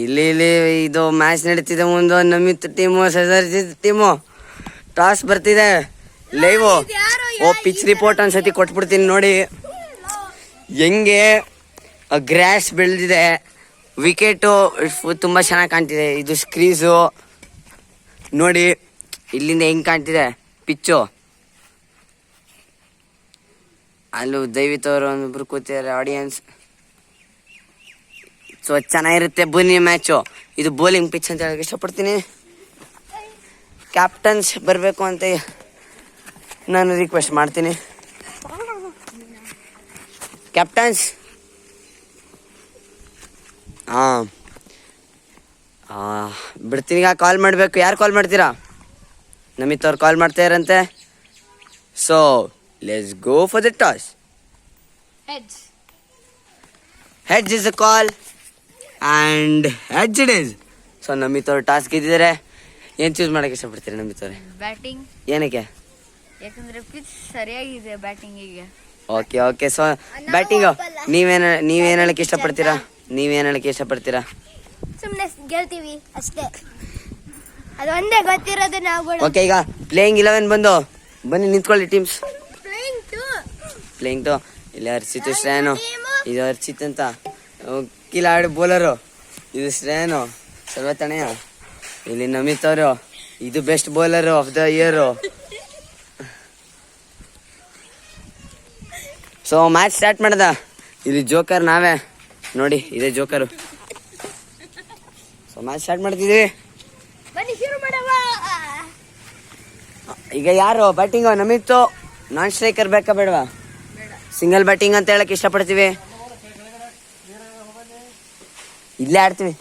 ಇಲ್ಲಿ ಇದು ಮ್ಯಾಚ್ ನಡೀತಿದೆ. ಮುಂದೆ ನಮಿತ್ ಟೀಮು ಸಜರ್ಜಿತ್ ಟೀಮು ಟಾಸ್ ಬರ್ತಿದೆ. ಲೈವ್ ಪಿಚ್ ರಿಪೋರ್ಟ್ ಒಂದ್ಸತಿ ಕೊಟ್ಬಿಡ್ತೀನಿ ನೋಡಿ. ಹೆಂಗೆ ಗ್ರಾಸ್ ಬೆಳೆದಿದೆ, ವಿಕೆಟು ತುಂಬ ಚೆನ್ನಾಗಿ ಕಾಣ್ತಿದೆ. ಇದು ಸ್ಕ್ರೀಸು ನೋಡಿ, ಇಲ್ಲಿಂದ ಹೆಂಗೆ ಕಾಣ್ತಿದೆ ಪಿಚ್ಚು. ಅಲ್ಲೂ ದಯವಿಟ್ಟು ಅವರು ಒಂದಿಬ್ರು ಕೂತಿದ್ದಾರೆ ಆಡಿಯನ್ಸ್. ಸೊ ಚೆನ್ನಾಗಿರುತ್ತೆ ಬನ್ನಿ ಮ್ಯಾಚು. ಇದು ಬೌಲಿಂಗ್ ಪಿಚ್ ಅಂತ ಹೇಳಕ್ಕೆ ಇಷ್ಟಪಡ್ತೀನಿ. ಕ್ಯಾಪ್ಟನ್ಸ್ ಬರಬೇಕು ಅಂತ ನಾನು ರಿಕ್ವೆಸ್ಟ್ ಮಾಡ್ತೀನಿ. ಕ್ಯಾಪ್ಟನ್ಸ್ ಬಿಡ್ತೀನಿ. ಈಗ ಕಾಲ್ ಮಾಡಬೇಕು. ಯಾರು ಕಾಲ್ ಮಾಡ್ತೀರಾ? ನಮಿತ್ ಅವ್ರು ಕಾಲ್ ಮಾಡ್ತಾ ಇರಂತೆ. So let's go for the toss. Heads is a call and heads it is. So Namit ಅವ್ರು ಟಾಸ್ ಗೆದ್ದಿದ್ದಾರೆ. ಏನು ಚೂಸ್ ಮಾಡಕ್ಕೆ ಇಷ್ಟಪಡ್ತೀರಿ ನಮಿತ್ ಅವ್ರೆ? ಬ್ಯಾಟಿಂಗ್. ಏನಕ್ಕೆ? ಯಾಕಂದ್ರೆ ಪಿಚ್ ಸರಿಯಾಗಿದೆ ಬ್ಯಾಟಿಂಗಿಗೆ. ಓಕೆ. ಸೊ ಬ್ಯಾಟಿಂಗು ನೀವೇನು ಹೇಳಕ್ಕೆ ಇಷ್ಟಪಡ್ತೀರಾ? ಸುಮ್ಮನೆ ಗೆಲ್ತೀವಿ ಅಷ್ಟೇ, ಅದು ಒಂದೇ ಗೊತ್ತಿರೋದು ನಾವು. ಓಕೆ, ಈಗ ಪ್ಲೇಯಿಂಗ್ 11 ಬನ್ನಿ ನಿಂತ್ಕೊಳ್ಳಿ ಟೀಮ್ಸ್. ಪ್ಲೇಯಿಂಗ್ ಇಲ್ಲಿ ಹರ್ಷಿತ್ ಶ್ರೇಯನು, ಇದು ಹರ್ಷಿತ್ ಅಂತ ಕಿಲಾಡಿ ಬೌಲರು, ಇದು ಶ್ರೇಯನು ಸರ್ವತಣೆಯ, ಇಲ್ಲಿ ನಮಿತ್ ಅವರು, ಇದು best bowler of the year. So match start ಮಾಡ್ದ. ಇಲ್ಲಿ ಜೋಕರ್ ನಾವೇ ನೋಡಿ, ಇದೇ ಜೋಕರು. ಸೊ ಮ್ಯಾಚ್ ಸ್ಟಾರ್ಟ್ ಮಾಡ್ತಿದ್ದೀವಿ. ಈಗ ಯಾರು ಬ್ಯಾಟಿಂಗು? ನಮಿತ್ತು. ನಾನ್ ಸ್ಟ್ರೈಕರ್ ಬೇಕಾ ಬೇಡವಾ? ಸಿಂಗಲ್ ಬ್ಯಾಟಿಂಗ್ ಅಂತ ಹೇಳಕ್ ಇಷ್ಟಪಡ್ತೀವಿ. ಇಲ್ಲೇ ಆಡ್ತೀವಿ.